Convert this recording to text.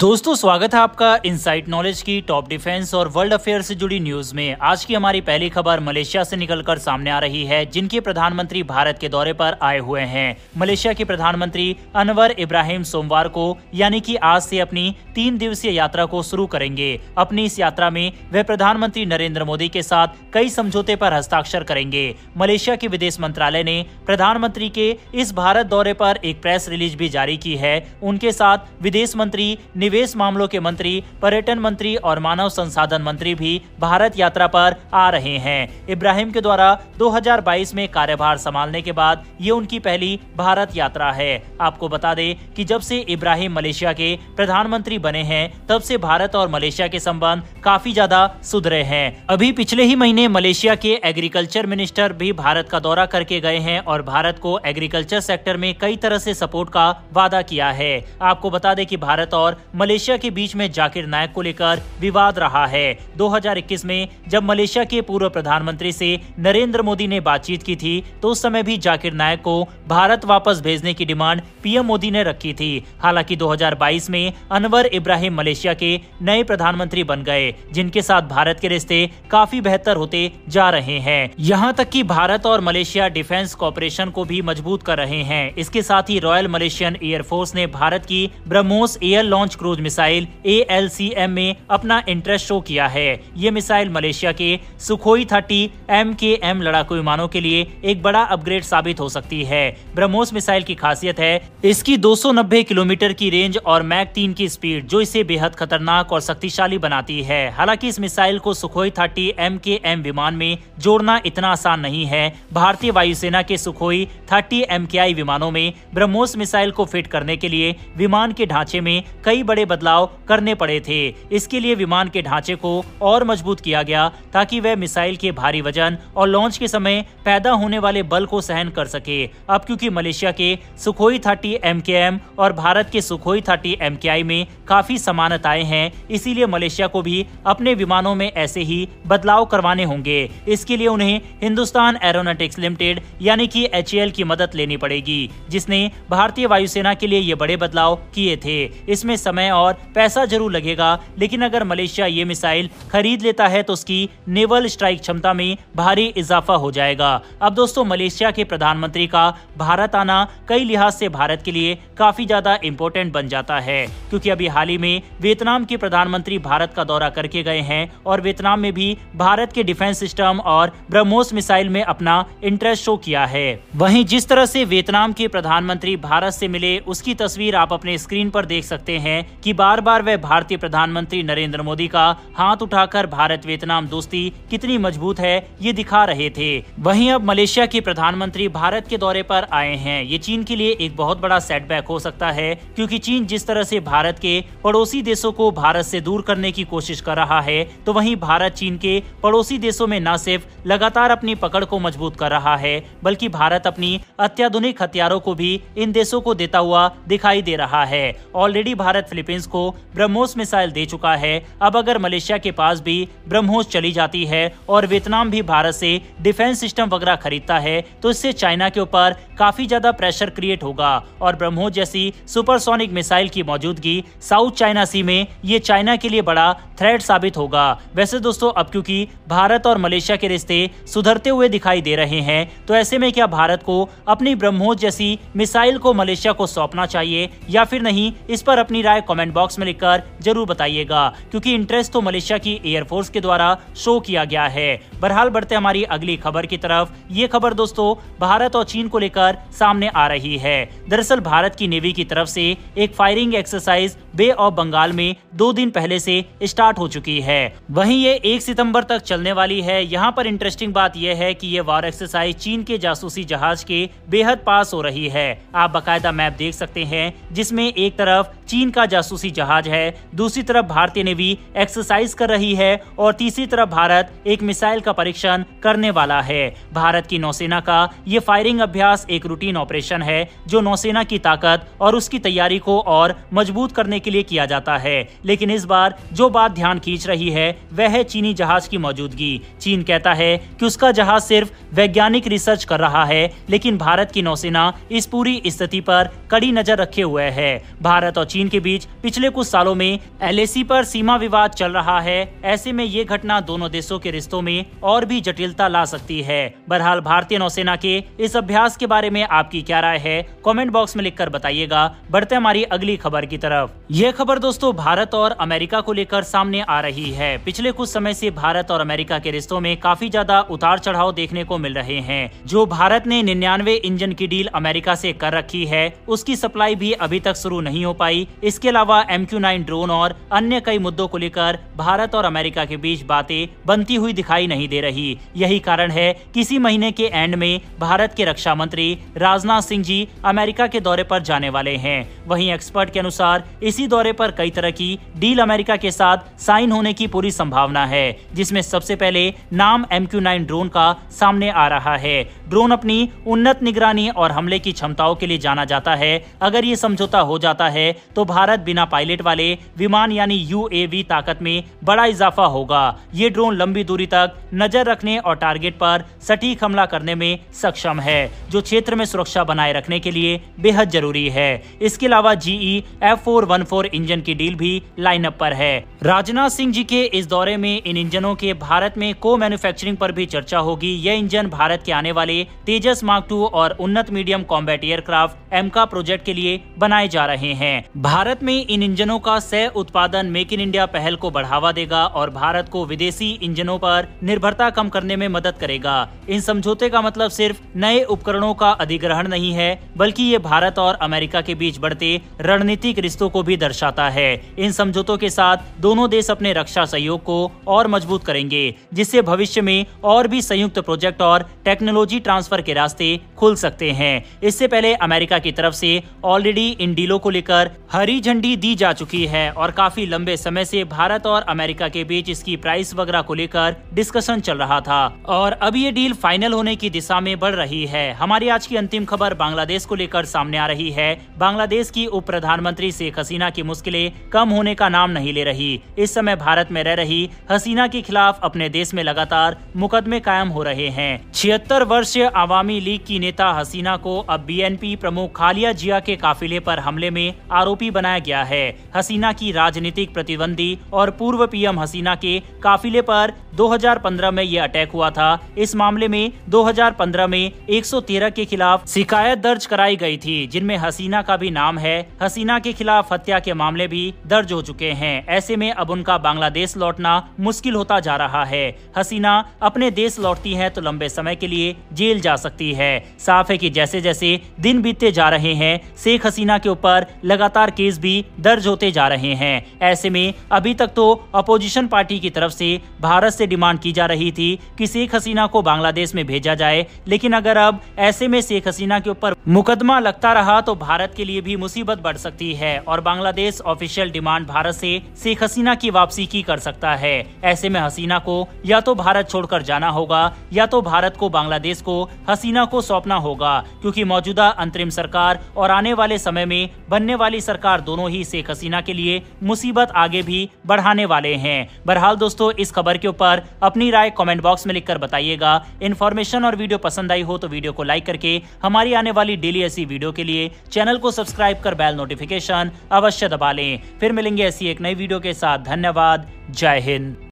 दोस्तों स्वागत है आपका इनसाइट नॉलेज की टॉप डिफेंस और वर्ल्ड अफेयर से जुड़ी न्यूज में। आज की हमारी पहली खबर मलेशिया से निकलकर सामने आ रही है, जिनके प्रधानमंत्री भारत के दौरे पर आए हुए हैं। मलेशिया के प्रधानमंत्री अनवर इब्राहिम सोमवार को यानी कि आज से अपनी 3 दिवसीय यात्रा को शुरू करेंगे। अपनी इस यात्रा में वे प्रधानमंत्री नरेंद्र मोदी के साथ कई समझौते पर हस्ताक्षर करेंगे। मलेशिया के विदेश मंत्रालय ने प्रधानमंत्री के इस भारत दौरे पर एक प्रेस रिलीज भी जारी की है। उनके साथ विदेश मंत्री, निवेश मामलों के मंत्री, पर्यटन मंत्री और मानव संसाधन मंत्री भी भारत यात्रा पर आ रहे हैं। इब्राहिम के द्वारा 2022 में कार्यभार संभालने के बाद ये उनकी पहली भारत यात्रा है। आपको बता दें कि जब से इब्राहिम मलेशिया के प्रधानमंत्री बने हैं, तब से भारत और मलेशिया के संबंध काफी ज्यादा सुधरे हैं। अभी पिछले ही महीने मलेशिया के एग्रीकल्चर मिनिस्टर भी भारत का दौरा करके गए हैं और भारत को एग्रीकल्चर सेक्टर में कई तरह से सपोर्ट का वादा किया है। आपको बता दें कि भारत और मलेशिया के बीच में जाकिर नायक को लेकर विवाद रहा है। 2021 में जब मलेशिया के पूर्व प्रधानमंत्री से नरेंद्र मोदी ने बातचीत की थी, तो उस समय भी जाकिर नायक को भारत वापस भेजने की डिमांड पीएम मोदी ने रखी थी। हालांकि 2022 में अनवर इब्राहिम मलेशिया के नए प्रधानमंत्री बन गए, जिनके साथ भारत के रिश्ते काफी बेहतर होते जा रहे हैं। यहाँ तक कि भारत और मलेशिया डिफेंस कॉपरेशन को भी मजबूत कर रहे हैं। इसके साथ ही रॉयल मलेशियन एयरफोर्स ने भारत की BrahMos air launch cruise missile ALCM में अपना इंटरेस्ट शो किया है। ये मिसाइल मलेशिया के सुखोई 30 MKM लड़ाकू विमानों के लिए एक बड़ा अपग्रेड साबित हो सकती है। ब्रह्मोस मिसाइल की खासियत है इसकी 290 किलोमीटर की रेंज और मैक 3 की स्पीड, जो इसे बेहद खतरनाक और शक्तिशाली बनाती है। हालांकि इस मिसाइल को सुखोई 30 MKM विमान में जोड़ना इतना आसान नहीं है। भारतीय वायुसेना के सुखोई 30 MKI विमानों में ब्रह्मोस मिसाइल को फिट करने के लिए विमान के ढांचे में कई बड़े बदलाव करने पड़े थे। इसके लिए विमान के ढांचे को और मजबूत किया गया ताकि वह मिसाइल के भारी वजन और लॉन्च के समय पैदा होने वाले बल को सहन कर सके। अब क्योंकि मलेशिया के सुखोई 30 MKM और भारत के सुखोई 30 MKI में काफी समानताएं हैं, इसीलिए मलेशिया को भी अपने विमानों में ऐसे ही बदलाव करवाने होंगे। इसके लिए उन्हें हिंदुस्तान एरोनॉटिक्स लिमिटेड यानी कि HAL की मदद लेनी पड़ेगी, जिसने भारतीय वायुसेना के लिए ये बड़े बदलाव किए थे। इसमें समय और पैसा जरूर लगेगा, लेकिन अगर मलेशिया ये मिसाइल खरीद लेता है तो उसकी नेवल स्ट्राइक क्षमता में भारी इजाफा हो जाएगा। अब दोस्तों, मलेशिया के प्रधानमंत्री का भारत आना कई लिहाज से भारत के लिए काफी ज्यादा इंपॉर्टेंट बन जाता है, क्योंकि अभी हाल ही में वियतनाम के प्रधानमंत्री भारत का दौरा करके गए हैं और वियतनाम में भी भारत के डिफेंस सिस्टम और ब्रह्मोस मिसाइल में अपना इंटरेस्ट शो किया है। वहीं जिस तरह से वियतनाम के प्रधानमंत्री भारत से मिले, उसकी तस्वीर आप अपने स्क्रीन पर देख सकते हैं कि बार बार वह भारतीय प्रधानमंत्री नरेंद्र मोदी का हाथ उठाकर भारत वियतनाम दोस्ती कितनी मजबूत है ये दिखा रहे थे। वहीं अब मलेशिया के प्रधानमंत्री भारत के दौरे पर आए हैं। ये चीन के लिए एक बहुत बड़ा सेटबैक हो सकता है, क्योंकि चीन जिस तरह से भारत के पड़ोसी देशों को भारत से दूर करने की कोशिश कर रहा है, तो वहीं भारत चीन के पड़ोसी देशों में न सिर्फ लगातार अपनी पकड़ को मजबूत कर रहा है, बल्कि भारत अपनी अत्याधुनिक हथियारों को भी इन देशों को देता हुआ दिखाई दे रहा है। ऑलरेडी भारत फिलीपींस को ब्रह्मोस मिसाइल दे चुका है। अब अगर मलेशिया के पास भी ब्रह्मोस चली जाती है और वियतनाम भी भारत से डिफेंस सिस्टम वगैरह खरीदता है, तो इससे चाइना के ऊपर काफी ज्यादा प्रेशर क्रिएट होगा और ब्रह्मोस जैसी सुपरसोनिक मिसाइल की मौजूदगी साउथ चाइना सी में ये चाइना के लिए बड़ा थ्रेट साबित होगा। वैसे दोस्तों, अब क्योंकि भारत और मलेशिया के रिश्ते सुधरते हुए दिखाई दे रहे हैं, तो ऐसे में क्या भारत को अपनी ब्रह्मोस जैसी मिसाइल को मलेशिया को सौंपना चाहिए या फिर नहीं? इस पर अपनी राय कमेंट बॉक्स में लिखकर जरूर बताइएगा, क्योंकि इंटरेस्ट तो मलेशिया की एयरफोर्स के द्वारा शो किया गया है। बहरहाल बढ़ते हमारी अगली खबर की तरफ। ये खबर दोस्तों भारत और चीन को लेकर सामने आ रही है। दरअसल भारत की नेवी की तरफ से एक firing exercise bay of Bengal में 2 दिन पहले से स्टार्ट हो चुकी है। वहीं ये 1 सितंबर तक चलने वाली है। यहाँ पर इंटरेस्टिंग बात यह है कि ये वार एक्सरसाइज चीन के जासूसी जहाज के बेहद पास हो रही है। आप बाकायदा मैप देख सकते हैं, जिसमें एक तरफ चीन का जासूसी जहाज है, दूसरी तरफ भारतीय नेवी एक्सरसाइज कर रही है और तीसरी तरफ भारत एक मिसाइल का परीक्षण करने वाला है। भारत की नौसेना का ये फायरिंग अभ्यास एक रूटीन ऑपरेशन है, जो नौसेना की ताकत और उसकी तैयारी को और मजबूत करने के लिए किया जाता है। लेकिन इस बार जो बात ध्यान खींच रही है वह है चीनी जहाज की मौजूदगी। चीन कहता है कि उसका जहाज सिर्फ वैज्ञानिक रिसर्च कर रहा है, लेकिन भारत की नौसेना इस पूरी स्थिति पर कड़ी नजर रखे हुए है। भारत और चीन के बीच पिछले कुछ सालों में LAC पर सीमा विवाद चल रहा है। ऐसे में ये घटना दोनों देशों के रिश्तों में और भी जटिलता ला सकती है। बहरहाल भारतीय नौसेना के इस अभ्यास के बारे में आपकी क्या राय है, कमेंट बॉक्स में लिखकर बताइएगा। बढ़ते हमारी अगली खबर की तरफ। यह खबर दोस्तों भारत और अमेरिका को लेकर सामने आ रही है। पिछले कुछ समय से भारत और अमेरिका के रिश्तों में काफी ज्यादा उतार चढ़ाव देखने को मिल रहे हैं। जो भारत ने 99 इंजन की डील अमेरिका से कर रखी है, उसकी सप्लाई भी अभी तक शुरू नहीं हो पाई। इसके अलावा MQ-9 ड्रोन और अन्य कई मुद्दों को लेकर भारत और अमेरिका के बीच बातें बनती हुई दिखाई नहीं दे रही। यही कारण है कि इसी महीने के एंड में भारत के रक्षा मंत्री राजनाथ सिंह जी अमेरिका के दौरे पर जाने वाले हैं। वहीं एक्सपर्ट के अनुसार इसी दौरे पर कई तरह की डील अमेरिका के साथ साइन होने की पूरी संभावना है, जिसमें सबसे पहले नाम MQ-9 ड्रोन का सामने आ रहा है। ड्रोन अपनी उन्नत निगरानी और हमले की क्षमताओं के लिए जाना जाता है। अगर ये समझौता हो जाता है तो भारत बिना पायलट वाले विमान यानी UAV ताकत में बड़ा इजाफा होगा। ये ड्रोन लंबी दूरी तक नजर रखने और टारगेट पर सटीक हमला करने में सक्षम है, जो क्षेत्र में सुरक्षा बनाए रखने के लिए बेहद जरूरी है। इसके अलावा GE F414 इंजन की डील भी लाइनअप पर है। राजनाथ सिंह जी के इस दौरे में इन इंजनों के भारत में को मैन्युफैक्चरिंग पर भी चर्चा होगी। यह इंजन भारत के आने वाले तेजस मार्क 2 और उन्नत मीडियम कॉम्बैट एयरक्राफ्ट एमका प्रोजेक्ट के लिए बनाए जा रहे हैं। भारत में इन इंजनों का सह उत्पादन मेक इन इंडिया पहल को बढ़ावा देगा और भारत को विदेशी इंजनों पर निर्भरता कम करने में मदद करेगा। इन समझौते का मतलब सिर्फ नए उपकरणों का अधिग्रहण नहीं है, बल्कि ये भारत और अमेरिका के बीच बढ़ते रणनीतिक रिश्तों को भी दर्शाता है। इन समझौतों के साथ दोनों देश अपने रक्षा सहयोग को और मजबूत करेंगे, जिससे भविष्य में और भी संयुक्त प्रोजेक्ट और टेक्नोलॉजी ट्रांसफर के रास्ते खुल सकते हैं। इससे पहले अमेरिका की तरफ से ऑलरेडी इन डीलों को लेकर हरी झंडी दी जा चुकी है और काफी लंबे समय से भारत और अमेरिका के बीच इसकी प्राइस वगैरह को लेकर डिस्कशन चल रहा था और अब ये डील फाइनल होने की दिशा में बढ़ रही है। हमारी आज की अंतिम खबर बांग्लादेश को लेकर सामने आ रही है। बांग्लादेश की उप प्रधानमंत्री शेख हसीना की मुश्किलें कम होने का नाम नहीं ले रही। इस समय भारत में रह रही हसीना के खिलाफ अपने देश में लगातार मुकदमे कायम हो रहे हैं। 76 वर्षीय आवामी लीग की नेता हसीना को अब BNP प्रमुख खालिया जिया के काफिले पर हमले में आरोपी बनाया गया है। हसीना की राजनीतिक प्रतिद्वंदी और पूर्व PM हसीना के काफिले पर 2015 में यह अटैक हुआ था। इस मामले में 2015 में 113 के खिलाफ शिकायत दर्ज कराई गई थी, जिनमें हसीना का भी नाम है। हसीना के खिलाफ हत्या के मामले भी दर्ज हो चुके हैं। ऐसे में अब उनका बांग्लादेश लौटना मुश्किल होता जा रहा है। हसीना अपने देश लौटती है तो लंबे समय के लिए जेल जा सकती है। साफ है कि जैसे जैसे दिन बीतते जा रहे हैं, शेख हसीना के ऊपर लगातार केस भी दर्ज होते जा रहे हैं। ऐसे में अभी तक तो अपोजिशन पार्टी की तरफ से भारत से डिमांड की जा रही थी कि शेख हसीना को बांग्लादेश में भेजा जाए, लेकिन अगर अब ऐसे में शेख हसीना के ऊपर मुकदमा लगता रहा तो भारत के लिए भी मुसीबत बढ़ सकती है और बांग्लादेश ऑफिशियल डिमांड भारत से शेख हसीना की वापसी की कर सकता है। ऐसे में हसीना को या तो भारत छोड़कर जाना होगा या तो भारत को बांग्लादेश को हसीना को सौंपना होगा, क्योंकि मौजूदा अंतरिम सरकार और आने वाले समय में बनने वाली सरकार दोनों ही शेख हसीना के लिए मुसीबत आगे भी बढ़ाने वाले हैं। बहरहाल दोस्तों, इस खबर के ऊपर अपनी राय कमेंट बॉक्स में लिखकर बताइएगा। इन्फॉर्मेशन और वीडियो पसंद आई हो तो वीडियो को लाइक करके हमारी आने वाली डेली ऐसी वीडियो के लिए चैनल को सब्सक्राइब कर बेल नोटिफिकेशन अवश्य दबा लें। फिर मिलेंगे ऐसी एक नई वीडियो के साथ। धन्यवाद। जय हिंद।